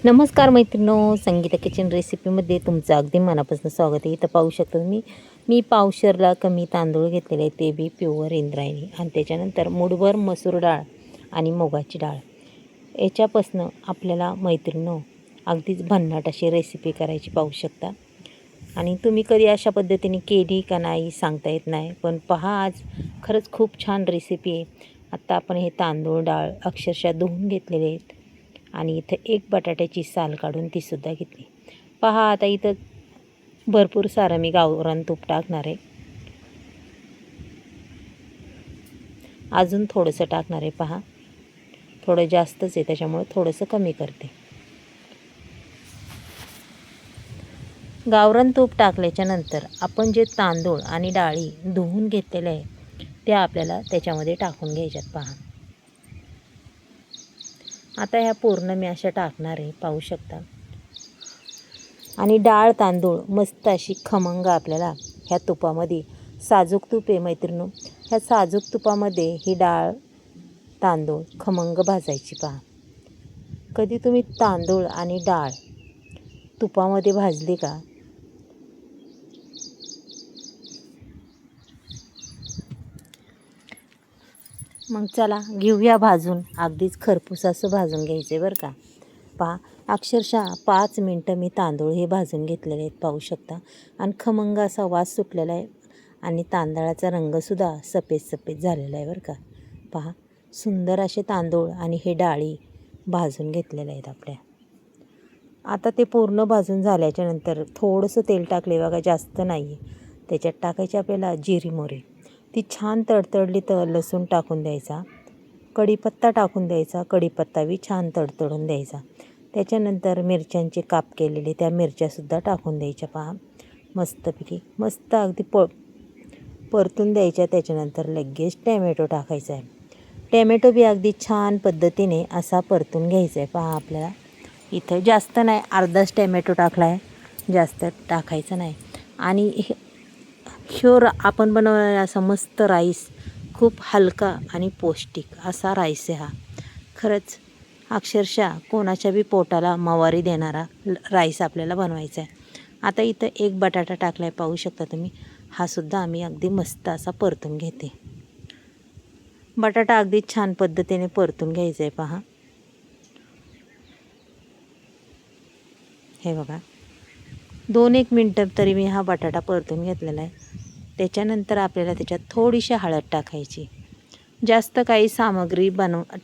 नमस्कार मैत्रिणींनो, संगीता किचन रेसिपीमध्ये तुमचं अगदी मनापासून स्वागत आहे. इथं पाहू शकता मी पावशेरला कमी तांदूळ घेतलेले आहे, ते बी प्युअर इंद्रायणी, आणि त्याच्यानंतर मूठभर मसूर डाळ आणि मुगाची डाळ. याच्यापासनं आपल्याला मैत्रिणींनो अगदीच भन्नाट अशी रेसिपी करायची पाहू शकता. आणि तुम्ही कधी अशा पद्धतीने केली का नाही सांगता येत नाही, पण पहा आज खरंच खूप छान रेसिपी आहे. आत्ता आपण हे तांदूळ डाळ अक्षरशः धुवून घेतलेले आहेत आणि इथं एक बटाट्याची साल काढून तीसुद्धा घेतली. पहा आता इथं भरपूर सारं मी गावरान तूप टाकणार आहे. अजून थोडंसं टाकणार आहे. पहा थोडं जास्तच आहे, त्याच्यामुळे थोडंसं कमी करते. गावरान तूप टाकल्याच्या नंतर आपण जे तांदूळ आणि डाळी धुवून घेतलेले आहे त्या आपल्याला त्याच्यामध्ये टाकून घ्यायच्यात. पहा आता ह्या पूर्ण मी अशा टाकणार आहे, पाहू शकता. आणि डाळ तांदूळ मस्त अशी खमंग आपल्याला ह्या तुपामध्ये, साजूक तूप आहे मैत्रिणींनो, ह्या साजूक तुपामध्ये ही डाळ तांदूळ खमंग भाजायची. पहा कधी तुम्ही तांदूळ आणि डाळ तुपामध्ये भाजली का? मग चला घेऊया भाजून. अगदीच खरपूस असं भाजून घ्यायचं आहे बरं का. पहा अक्षरशः 5 मिनटं मी तांदूळ हे भाजून घेतलेले आहेत, पाहू शकता. आणि खमंग असा वास सुटलेला आहे आणि तांदळाचा रंगसुद्धा सफेद सफेद झालेला आहे बरं का. पहा सुंदर असे तांदूळ आणि हे डाळी भाजून घेतलेले आहेत आपल्या. आता ते पूर्ण भाजून झाल्याच्या नंतर थोडंसं तेल टाकले बघा, जास्त नाही आहे. त्याच्यात टाकायची आपल्याला जिरी मोहरी. ती छान तडतडली तर लसूण टाकून द्यायचा, कढीपत्ता टाकून द्यायचा, कढीपत्ता बी छान तडतडून द्यायचा. त्याच्यानंतर मिरच्यांचे काप केलेले त्या मिरच्यासुद्धा टाकून द्यायच्या. पहा मस्तपैकी मस्त अगदी परतून द्यायच्या. त्याच्यानंतर लगेच टॅमॅटो टाकायचा आहे. टॅमॅटो बी अगदी छान पद्धतीने असा परतून घ्यायचा आहे. पहा आपल्याला इथं जास्त नाही, अर्धाच टॅमॅटो टाकला आहे, जास्त टाकायचं नाही. आणि आपण बनवलेला असा मस्त राईस, खूप हलका आणि पौष्टिक असा राईस आहे हा. खरंच अक्षरशः कोणाच्या बी पोटाला मवारी देणारा राईस आपल्याला बनवायचा आहे. आता इथं एक बटाटा टाकला आहे, पाहू शकता तुम्ही. हा सुद्धा आम्ही अगदी मस्त असा परतून घेते. बटाटा अगदी छान पद्धतीने परतून घ्यायचा आहे. पहा हे बघा, 2-1 मिनटं तरी मी हा बटाटा परतून घेतलेला आहे. त्याच्यानंतर आपल्याला त्याच्यात थोडीशी हळद टाकायची, जास्त काही सामग्री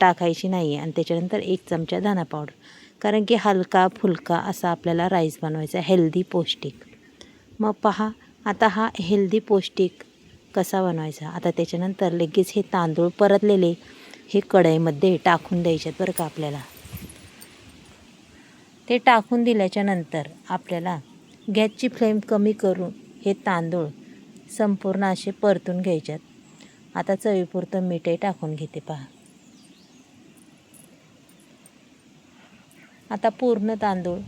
टाकायची नाही आहे. आणि त्याच्यानंतर 1 चमचा धना पावडर, कारण की हलका फुलका असा आपल्याला राईस बनवायचा, हेल्दी पौष्टिक. मग पहा आता हा हेल्दी पौष्टिक कसा बनवायचा. आता त्याच्यानंतर लगेच हे तांदूळ परतलेले हे कढईमध्ये टाकून द्यायच्यात बरं का आपल्याला. ते टाकून दिल्याच्या नंतर आपल्याला गॅसची फ्लेम कमी करून हे तांदूळ संपूर्ण असे परतून घ्यायच्यात. आता चवीपुरतं मीठही टाकून घेते. पहा आता पूर्ण तांदूळ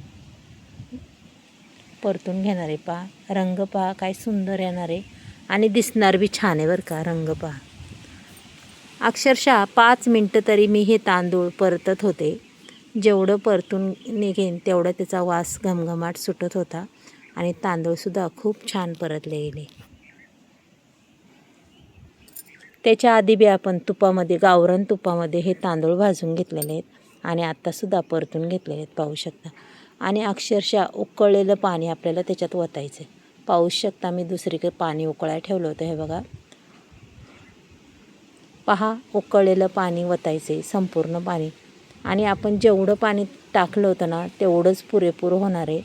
परतून घेणार आहे. पहा रंग पहा काय सुंदर येणार आहे आणि दिसणार बी छान आहे बरं का. रंग पहा, अक्षरशः 5 मिनटं तरी मी हे तांदूळ परतत होते. जेवढं परतून निघेन तेवढं त्याचा वास घमघमाट सुटत होता आणि तांदूळसुद्धा खूप छान परतले गेले. त्याच्या आधी बी आपण तुपामध्ये, गावरान तुपामध्ये हे तांदूळ भाजून घेतलेले आहेत आणि आत्तासुद्धा परतून घेतलेले आहेत, पाहू शकता. आणि अक्षरशः उकळलेलं पाणी आपल्याला त्याच्यात ओतायचं आहे. पाहू शकता मी दुसरीकडे पाणी उकळायला ठेवलं होतं, हे बघा. पहा उकळलेलं पाणी ओतायचं आहे, संपूर्ण पाणी. आणि आपण जेवढं पाणी टाकलं होतं ना तेवढंच पुरेपूर होणार आहे.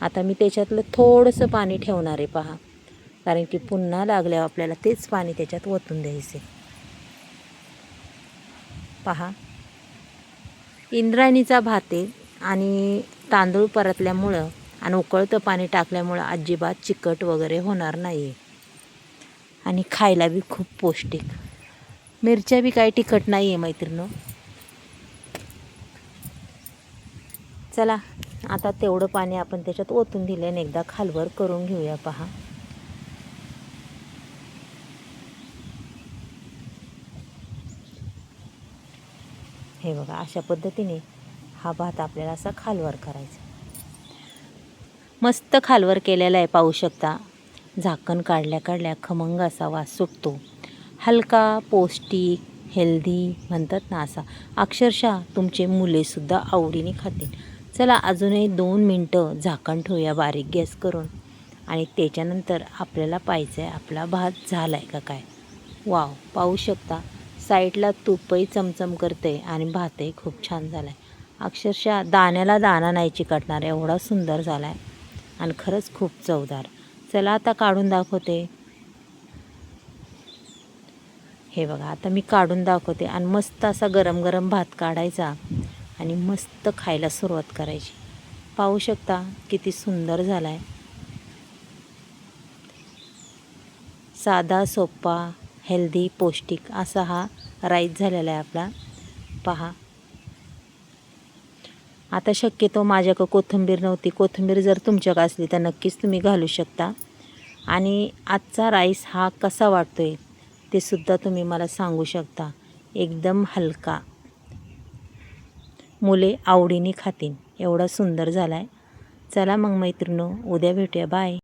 आता मी त्याच्यातलं थोडंसं पाणी ठेवणार आहे. पहा, कारण की पुन्हा लागल्यावर आपल्याला तेच पाणी त्याच्यात ओतून द्यायचे. पहा इंद्रायणीचा भात आहे आणि तांदूळ परतल्यामुळं आणि उकळतं पाणी टाकल्यामुळं अजिबात चिकट वगैरे होणार नाही आहे आणि खायला बी खूप पौष्टिक. मिरच्या बी काही तिखट नाही आहे मैत्रिणींनो. चला आता तेवढं पाणी आपण त्याच्यात ओतून दिल्याने एकदा खालवर करून घेऊया. पहा हे बघा, अशा पद्धतीने हा भात आपल्याला असा खालवर करायचा. मस्त खालवर केलेला आहे, पाहू शकता. झाकण काढल्या काढल्या खमंग असा वास सुटतो. हलका, पौष्टिक, हेल्दी म्हणतात ना असा. अक्षरशः तुमचे मुलेसुद्धा आवडीने खातील. चला अजूनही 2 मिनटं झाकण ठेवूया बारीक गॅस करून आणि त्याच्यानंतर आपल्याला पाहायचं आहे आपला भात झाला आहे का काय. वाव, पाहू शकता. साईडला तूपही चमचम करते आणि भातही खूप छान झाला आहे. अक्षरशः दाण्याला दाणा नाही चिकटणार एवढा सुंदर झाला आहे आणि खरंच खूप चवदार. चला आता काढून दाखवते. हे बघा, आता मी काढून दाखवते आणि मस्त असा गरम गरम भात काढायचा आणि मस्त खायला सुरुवात करायची. पाहू शकता किती सुंदर झाला आहे. साधा, सोपा, हेल्दी, पौष्टिक असा हा राईस झालेला आहे आपला. पहा, आता शक्यतो माझ्याकडं कोथिंबीर नव्हती. कोथिंबीर जर तुमच्याकडे असली तर नक्कीच तुम्ही घालू शकता. आणि आजचा राईस हा कसा वाटतो आहे ते सुद्धा तुम्ही मला सांगू शकता. एकदम हलका, मुले आवडीने खातील एवढा सुंदर झाला आहे. चला मग मैत्रिणींनो, उद्या भेटूया. बाय.